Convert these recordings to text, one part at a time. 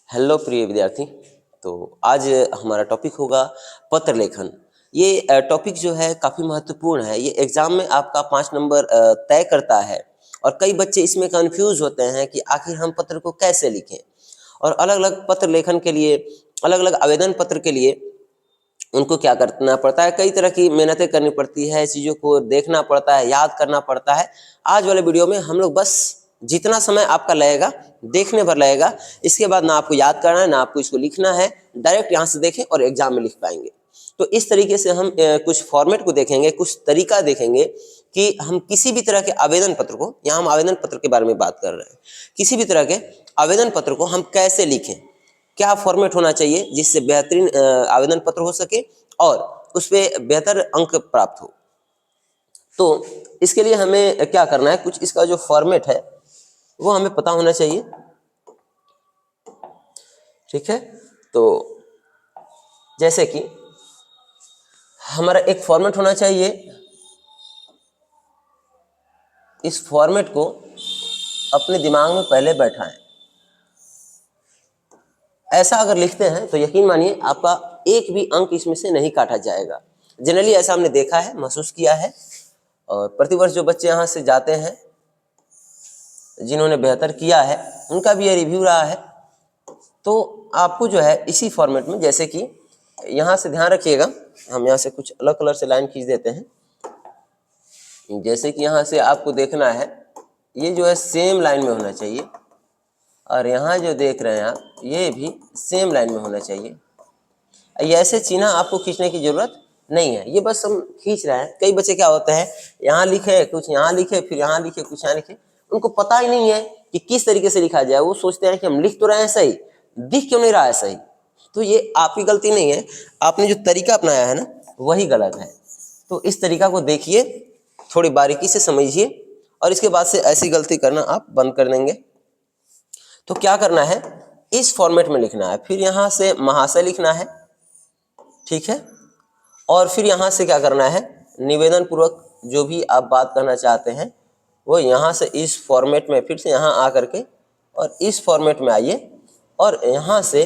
Hello प्रिय विद्यार्थी। तो आज हमारा टॉपिक होगा पत्र लेखन। ये टॉपिक जो है काफ़ी महत्वपूर्ण है। ये एग्ज़ाम में आपका 5 नंबर तय करता है और कई बच्चे इसमें कंफ्यूज होते हैं कि आखिर हम पत्र को कैसे लिखें। और अलग-अलग पत्र लेखन के लिए, अलग-अलग आवेदन पत्र के लिए उनको क्या करना पड़ता है, कई तरह की मेहनतें करनी पड़ती है, चीज़ों को देखना पड़ता है, याद करना पड़ता है। आज वाले वीडियो में हम लोग बस जितना समय आपका लगेगा, देखने भर लगेगा, इसके बाद ना आपको याद करना है, ना आपको इसको लिखना है, डायरेक्ट यहाँ से देखें और एग्जाम में लिख पाएंगे। तो इस तरीके से हम कुछ फॉर्मेट को देखेंगे, कुछ तरीका देखेंगे कि हम किसी भी तरह के आवेदन पत्र को, यहाँ हम आवेदन पत्र के बारे में बात कर रहे हैं, किसी भी तरह के आवेदन पत्र को हम कैसे लिखें, क्या फॉर्मेट होना चाहिए जिससे बेहतरीन आवेदन पत्र हो सके और उस पर बेहतर अंक प्राप्त हो। तो इसके लिए हमें क्या करना है, कुछ इसका जो फॉर्मेट है वो हमें पता होना चाहिए। ठीक है, तो जैसे कि हमारा एक फॉर्मेट होना चाहिए, इस फॉर्मेट को अपने दिमाग में पहले बैठाएं। ऐसा अगर लिखते हैं तो यकीन मानिए आपका एक भी अंक इसमें से नहीं काटा जाएगा। जनरली ऐसा हमने देखा है, महसूस किया है, और प्रतिवर्ष जो बच्चे यहाँ से जाते हैं, जिन्होंने बेहतर किया है, उनका भी ये रिव्यू रहा है। तो आपको जो है इसी फॉर्मेट में, जैसे कि यहाँ से ध्यान रखिएगा, हम यहाँ से कुछ अलग कलर से लाइन खींच देते हैं। जैसे कि यहाँ से आपको देखना है, ये जो है सेम लाइन में होना चाहिए, और यहाँ जो देख रहे हैं आप, ये भी सेम लाइन में होना चाहिए। ये ऐसे चिन्ह आपको खींचने की जरूरत नहीं है, ये बस हम खींच रहे हैं। कई बच्चे क्या होते हैं, यहाँ लिखे कुछ, यहाँ लिखे, फिर यहाँ लिखे कुछ, यहाँ लिखे, उनको पता ही नहीं है कि किस तरीके से लिखा जाए। वो सोचते हैं कि हम लिख तो रहे हैं सही, दिख क्यों नहीं रहा है सही। तो ये आपकी गलती नहीं है, आपने जो तरीका अपनाया है ना, वही गलत है। तो इस तरीका को देखिए, थोड़ी बारीकी से समझिए, और इसके बाद से ऐसी गलती करना आप बंद कर देंगे। तो क्या करना है, इस फॉर्मेट में लिखना है, फिर यहाँ से महाशय लिखना है, ठीक है, और फिर यहाँ से क्या करना है, निवेदन पूर्वक जो भी आप बात करना चाहते हैं वो यहाँ से इस फॉर्मेट में फिर से यहाँ आ करके और इस फॉर्मेट में आइए, और यहाँ से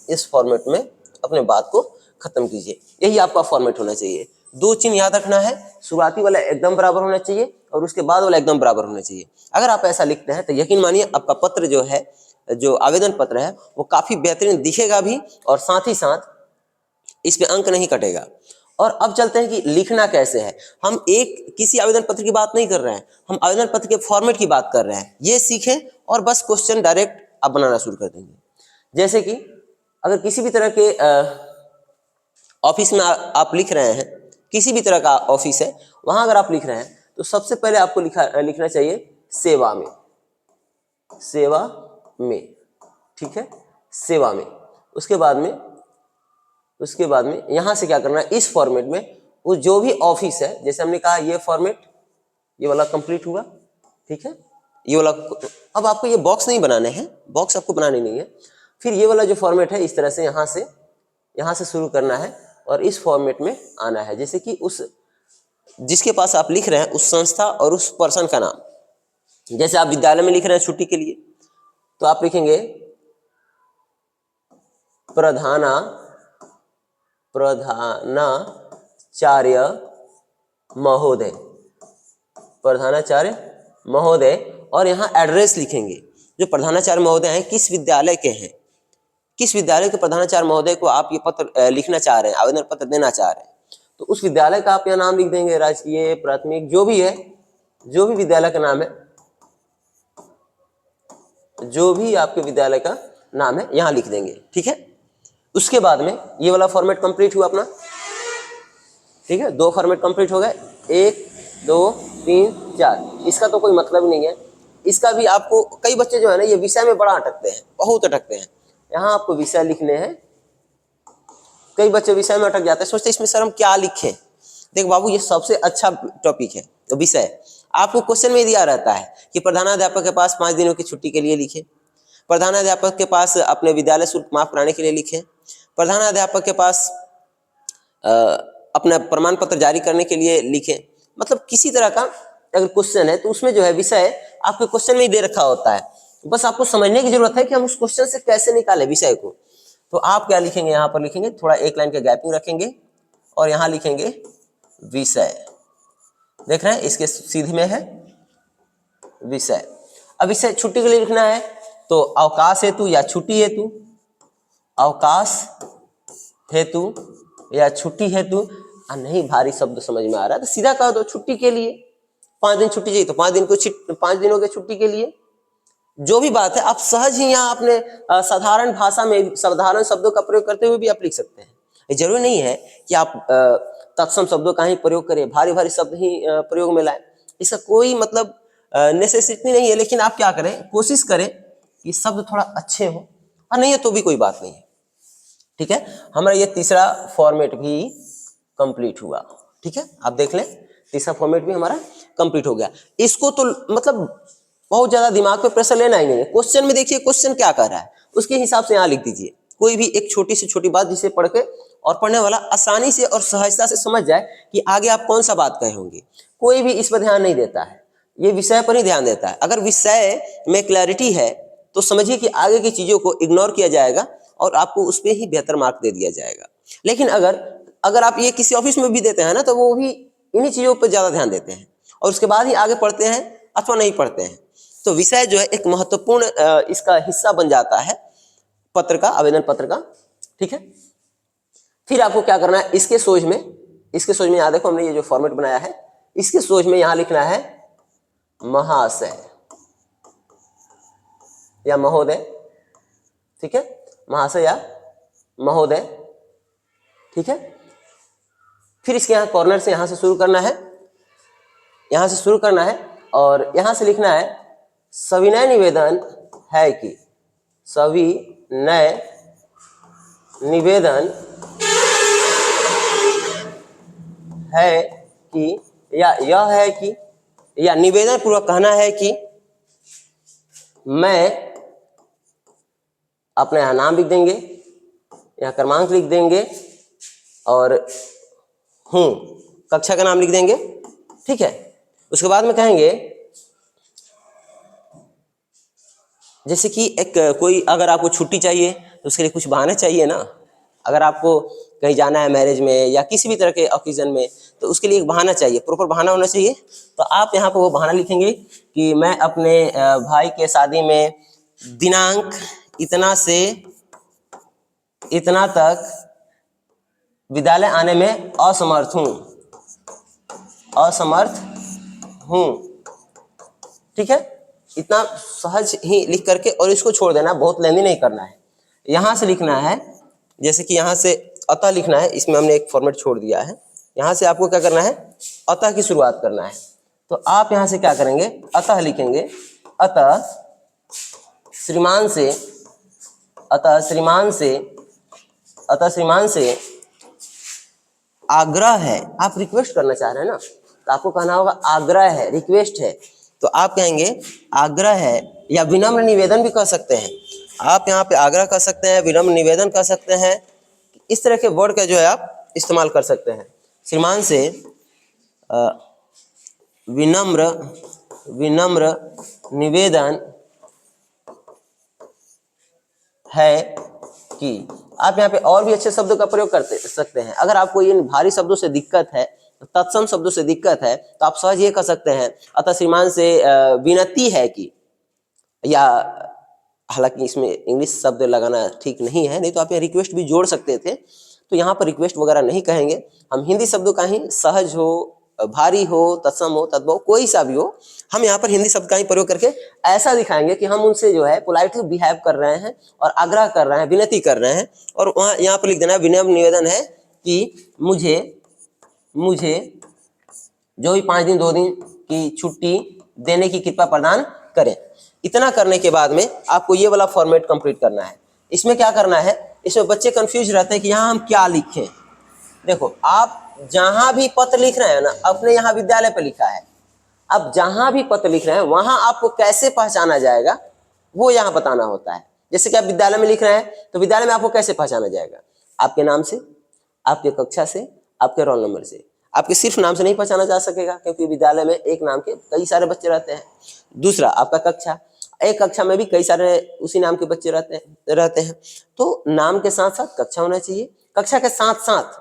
इस फॉर्मेट में अपने बात को खत्म कीजिए। यही आपका फॉर्मेट होना चाहिए। दो चिन्ह याद रखना है, शुरुआती वाला एकदम बराबर होना चाहिए और उसके बाद वाला एकदम बराबर होना चाहिए। अगर आप ऐसा लिखते हैं तो यकीन मानिए आपका पत्र जो है, जो आवेदन पत्र है, वो काफी बेहतरीन दिखेगा भी, और साथ ही साथ इस पे अंक नहीं कटेगा। और अब चलते हैं कि लिखना कैसे है। हम एक किसी आवेदन पत्र की बात नहीं कर रहे हैं, हम आवेदन पत्र के फॉर्मेट की बात कर रहे हैं। ये सीखें और बस क्वेश्चन डायरेक्ट आप बनाना शुरू कर देंगे। जैसे कि अगर किसी भी तरह के ऑफिस में आप लिख रहे हैं, किसी भी तरह का ऑफिस है, वहां अगर आप लिख रहे हैं तो सबसे पहले आपको लिखना चाहिए सेवा में, सेवा में, ठीक है, सेवा में। उसके बाद में यहाँ से क्या करना है, इस फॉर्मेट में वो जो भी ऑफिस है, जैसे हमने कहा ये फॉर्मेट, ये वाला कंप्लीट हुआ, ठीक है, ये वाला। अब आपको ये बॉक्स नहीं बनाने हैं, बॉक्स आपको बनाने नहीं है। फिर ये वाला जो फॉर्मेट है, इस तरह से यहाँ से शुरू करना है और इस फॉर्मेट में आना है। जैसे कि उस जिसके पास आप लिख रहे हैं उस संस्था और उस पर्सन का नाम, जैसे आप विद्यालय में लिख रहे हैं छुट्टी के लिए, तो आप लिखेंगे प्रधानाचार्य महोदय, प्रधानाचार्य महोदय, और यहाँ एड्रेस लिखेंगे। जो प्रधानाचार्य महोदय हैं, किस विद्यालय के हैं, किस विद्यालय के प्रधानाचार्य महोदय को आप ये पत्र लिखना चाह रहे हैं, आवेदन पत्र देना चाह रहे हैं, तो उस विद्यालय का आप यहाँ नाम लिख देंगे, राजकीय, प्राथमिक, जो भी है, जो भी विद्यालय का नाम है, जो भी आपके विद्यालय का नाम है यहाँ लिख देंगे, ठीक है। उसके बाद में ये वाला फॉर्मेट कंप्लीट हुआ अपना, ठीक है, 2 फॉर्मेट कंप्लीट हो गए, 1 2 3 4। इसका तो कोई मतलब ही नहीं है। इसका भी आपको, कई बच्चे जो है ना, ये विषय में बड़ा अटकते हैं, बहुत अटकते हैं। यहाँ आपको विषय लिखने हैं। कई बच्चे विषय में अटक जाते हैं, सोचते इसमें सर हम क्या लिखें। देख बाबू, ये सबसे अच्छा टॉपिक है, तो विषय आपको क्वेश्चन में दिया रहता है कि प्रधानाध्यापक के पास 5 दिनों की छुट्टी के लिए लिखें, प्रधानाध्यापक के पास अपने विद्यालय शुल्क माफ कराने के लिए लिखें, प्रधानाध्यापक के पास अपना प्रमाण पत्र जारी करने के लिए लिखें। मतलब किसी तरह का अगर क्वेश्चन है तो उसमें जो है विषय आपके क्वेश्चन में ही दे रखा होता है बस आपको समझने की जरूरत है कि हम उस क्वेश्चन से कैसे निकालें विषय को। तो आप क्या लिखेंगे, यहाँ पर लिखेंगे थोड़ा एक लाइन का गैपिंग रखेंगे और यहाँ लिखेंगे विषय। देख रहे हैं इसके सीधे में है विषय। अब विषय छुट्टी के लिए लिखना है तो अवकाश हेतु या छुट्टी हेतु, अवकाश हेतु या छुट्टी हेतु। नहीं भारी शब्द समझ में आ रहा है तो सीधा कह दो छुट्टी के लिए, 5 दिन छुट्टी चाहिए तो 5 दिन को 5 दिनों के छुट्टी के लिए। जो भी बात है आप सहज ही यहाँ अपने साधारण भाषा में साधारण शब्दों का प्रयोग करते हुए भी आप लिख सकते हैं। ये जरूरी नहीं है कि आप तत्सम शब्दों का ही प्रयोग करें, भारी भारी शब्द ही प्रयोग में लाएं, इसका कोई मतलब नेसेसिटी नहीं है। लेकिन आप क्या करें, कोशिश करें कि शब्द थोड़ा अच्छे हो, और नहीं है तो भी कोई बात नहीं है। ठीक है, हमारा ये तीसरा फॉर्मेट भी कंप्लीट हुआ। ठीक है, आप देख लें तीसरा फॉर्मेट भी हमारा कंप्लीट हो गया। इसको तो मतलब बहुत ज्यादा दिमाग पे प्रेशर लेना ही नहीं है। क्वेश्चन में देखिए क्वेश्चन क्या कह रहा है उसके हिसाब से यहाँ लिख दीजिए। कोई भी एक छोटी से छोटी बात जिसे पढ़ के और पढ़ने वाला आसानी से और सहजता से समझ जाए कि आगे आप कौन सा बात कहे होंगे। कोई भी इस पर ध्यान नहीं देता है, ये विषय पर ही ध्यान देता है। अगर विषय में क्लैरिटी है तो समझिए कि आगे की चीजों को इग्नोर किया जाएगा और आपको उस पर ही बेहतर मार्क दे दिया जाएगा। लेकिन अगर आप ये किसी ऑफिस में भी देते हैं ना तो वो भी इन्हीं चीजों पर ज्यादा ध्यान देते हैं और उसके बाद ही आगे पढ़ते हैं अथवा नहीं पढ़ते हैं। तो विषय जो है एक महत्वपूर्ण इसका हिस्सा बन जाता है पत्र का, आवेदन पत्र का। ठीक है, फिर आपको क्या करना है, इसके सोच में यहाँ देखो हमने ये जो फॉर्मेट बनाया है, इसके सोच में यहाँ लिखना है महाशय या महोदय। ठीक है, महाशय या महोदय। ठीक है, फिर इसके यहाँ कॉर्नर से यहाँ से शुरू करना है, यहाँ से शुरू करना है और यहाँ से लिखना है सविनय निवेदन है कि, सविनय निवेदन है कि, या यह है कि, या निवेदन पूर्वक कहना है कि मैं अपना यहाँ नाम लिख देंगे, यहाँ क्रमांक लिख देंगे और हूँ कक्षा का नाम लिख देंगे। ठीक है, उसके बाद में कहेंगे जैसे कि एक कोई अगर आपको छुट्टी चाहिए तो उसके लिए कुछ बहाना चाहिए ना। अगर आपको कहीं जाना है मैरिज में या किसी भी तरह के ओकेजन में तो उसके लिए एक बहाना चाहिए, प्रॉपर बहाना होना चाहिए। तो आप यहाँ पर वो बहाना लिखेंगे कि मैं अपने भाई के शादी में दिनांक इतना से इतना तक विद्यालय आने में असमर्थ हूँ। ठीक है, इतना सहज ही लिख करके और इसको छोड़ देना, बहुत लेंदी नहीं करना है। यहाँ से लिखना है, जैसे कि यहाँ से अतः लिखना है, इसमें हमने एक फॉर्मेट छोड़ दिया है। यहाँ से आपको क्या करना है, अतः की शुरुआत करना है। तो आप यहाँ से क्या करेंगे, अतः लिखेंगे, अतः श्रीमान से आग्रह है। आप रिक्वेस्ट करना चाह रहे हैं ना तो आपको कहना होगा आग्रह है, रिक्वेस्ट है। तो आप कहेंगे आग्रह है, या विनम्र निवेदन भी कह सकते हैं। आप यहाँ पे आग्रह कर सकते हैं, विनम्र निवेदन कर सकते हैं, इस तरह के वर्ड का जो है आप इस्तेमाल कर सकते हैं। श्रीमान से विनम्र निवेदन है कि, आप यहाँ पे और भी अच्छे शब्दों का प्रयोग कर सकते हैं। अगर आपको इन भारी शब्दों से दिक्कत है, तत्सम शब्दों से दिक्कत है, तो आप सहज ये कर सकते हैं अतः श्रीमान से विनती है कि, या हालांकि इसमें इंग्लिश शब्द लगाना ठीक नहीं है, नहीं तो आप यहाँ रिक्वेस्ट भी जोड़ सकते थे। तो यहाँ पर रिक्वेस्ट वगैरह नहीं कहेंगे, हम हिंदी शब्दों का ही, सहज हो, भारी हो, तत्सम हो, तद्भव, कोई सा भी हो, हम यहाँ पर हिंदी शब्द का ही प्रयोग करके ऐसा दिखाएंगे कि हम उनसे जो है पोलाइटली बिहेव कर रहे हैं और आग्रह कर रहे हैं, विनती कर रहे हैं। और वहाँ यहाँ पर लिख देना है विनम्र निवेदन है कि मुझे जो भी 5 दिन 2 दिन की छुट्टी देने की कृपा प्रदान करें। इतना करने के बाद में आपको ये वाला फॉर्मेट कंप्लीट करना है। इसमें क्या करना है, इसमें बच्चे कंफ्यूज रहते हैं कि यहाँ हम क्या लिखें। देखो, आप जहां भी पत्र लिख रहे हैं ना, अपने यहाँ विद्यालय पर लिखा है, अब जहां भी पत्र लिख रहे हैं वहां आपको कैसे पहचाना जाएगा वो यहाँ बताना होता है। जैसे कि आप विद्यालय में लिख रहे हैं तो विद्यालय में आपको कैसे पहचाना जाएगा, आपके नाम से, आपके कक्षा से, आपके रोल नंबर से। आपके सिर्फ नाम से नहीं पहचाना जा सकेगा क्योंकि विद्यालय में एक नाम के कई सारे बच्चे रहते हैं। दूसरा, आपका कक्षा, एक कक्षा में भी कई सारे उसी नाम के बच्चे रहते हैं। तो नाम के साथ साथ कक्षा होना चाहिए, कक्षा के साथ साथ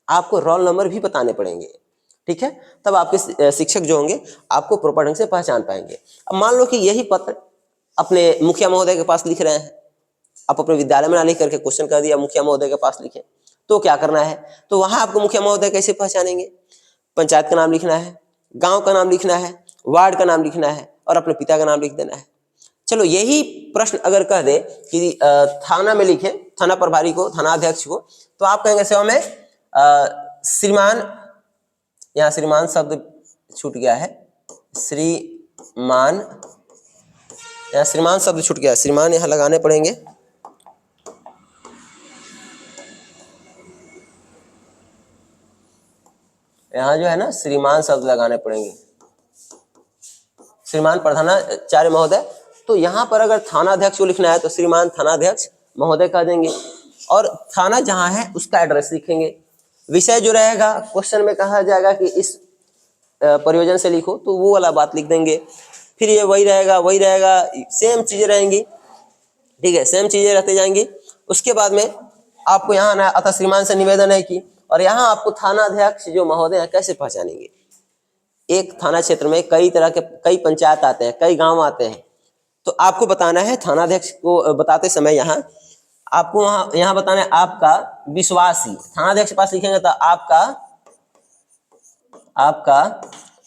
आपको रोल नंबर भी बताने पड़ेंगे, ठीक है, तब आपके शिक्षक जो होंगे आपको प्रॉपर ढंग से पहचान पाएंगे। अब मान लो कि यही पत्र अपने मुखिया महोदय के पास लिख रहे हैं, आप अपने विद्यालय में ना लिख करके क्वेश्चन कर दिया मुखिया महोदय के पास लिखे, तो क्या करना है, तो वहां आपको मुखिया महोदय कैसे पहचानेंगे, पंचायत का नाम लिखना है, गांव का नाम लिखना है, वार्ड का नाम लिखना है और अपने पिता का नाम लिख देना है। चलो यही प्रश्न अगर कह दे कि थाना में लिखे, थाना प्रभारी को, थाना अध्यक्ष को, तो आप कहेंगे सेवा में श्रीमान, यहाँ श्रीमान शब्द छूट गया है, श्रीमान, यहाँ श्रीमान शब्द छूट गया है, श्रीमान यहाँ लगाने पड़ेंगे। यहाँ जो है ना श्रीमान शब्द लगाने पड़ेंगे, श्रीमान प्रधानाचार्य महोदय। तो यहाँ पर अगर थानाध्यक्ष को लिखना है तो श्रीमान थानाध्यक्ष महोदय कह देंगे, और थाना जहाँ है उसका एड्रेस लिखेंगे। विषय जो रहेगा क्वेश्चन में कहा जाएगा कि इस परियोजना से लिखो, तो वो वाला बात लिख देंगे। फिर ये वही रहेगा, सेम चीजें रहेंगी, ठीक है, सेम चीजें रहते जाएंगी। उसके बाद में आपको यहाँ ना अतः श्रीमान से निवेदन है कि, और यहाँ आपको थाना अध्यक्ष जो महोदय हैं कैसे पहचानेंगे। एक थाना क्षेत्र में कई तरह के कई पंचायत आते हैं, कई गांव आते हैं, तो आपको बताना है थानाध्यक्ष को बताते समय यहाँ आपको यहाँ बताना है आपका विश्वासी। थानाध्यक्ष के पास लिखेंगे तो आपका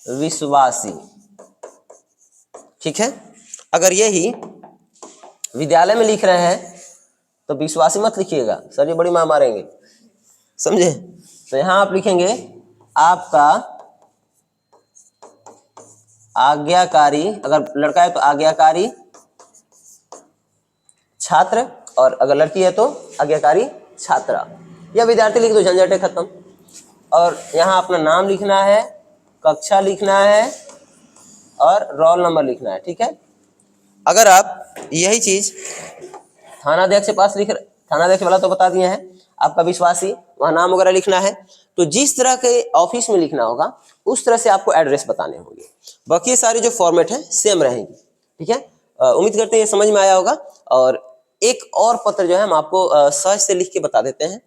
विश्वासी, ठीक है। अगर यही विद्यालय में लिख रहे हैं तो विश्वासी मत लिखिएगा, सर जी बड़ी मार मारेंगे, समझे। तो यहां आप लिखेंगे आपका आज्ञाकारी, अगर लड़का है तो आज्ञाकारी छात्र, और अगर लड़की है तो आज्ञाकारी छात्रा, या विद्यार्थी लिख दो, झंझट है खत्म। और यहाँ अपना नाम लिखना है, कक्षा लिखना है और रोल नंबर लिखना है, ठीक है। अगर आप यही चीज थानाध्यक्ष के पास थानाध्यक्ष वाला तो बता दिए हैं, आपका विश्वासी वहाँ नाम वगैरह लिखना है, तो जिस तरह के ऑफिस में लिखना होगा उस तरह से आपको एड्रेस बताने होंगे। बाकी सारी जो फॉर्मेट है सेम रहेंगी, ठीक है। उम्मीद करते हैं ये समझ में आया होगा। और एक और पत्र जो है हम आपको सहज से लिख के बता देते हैं।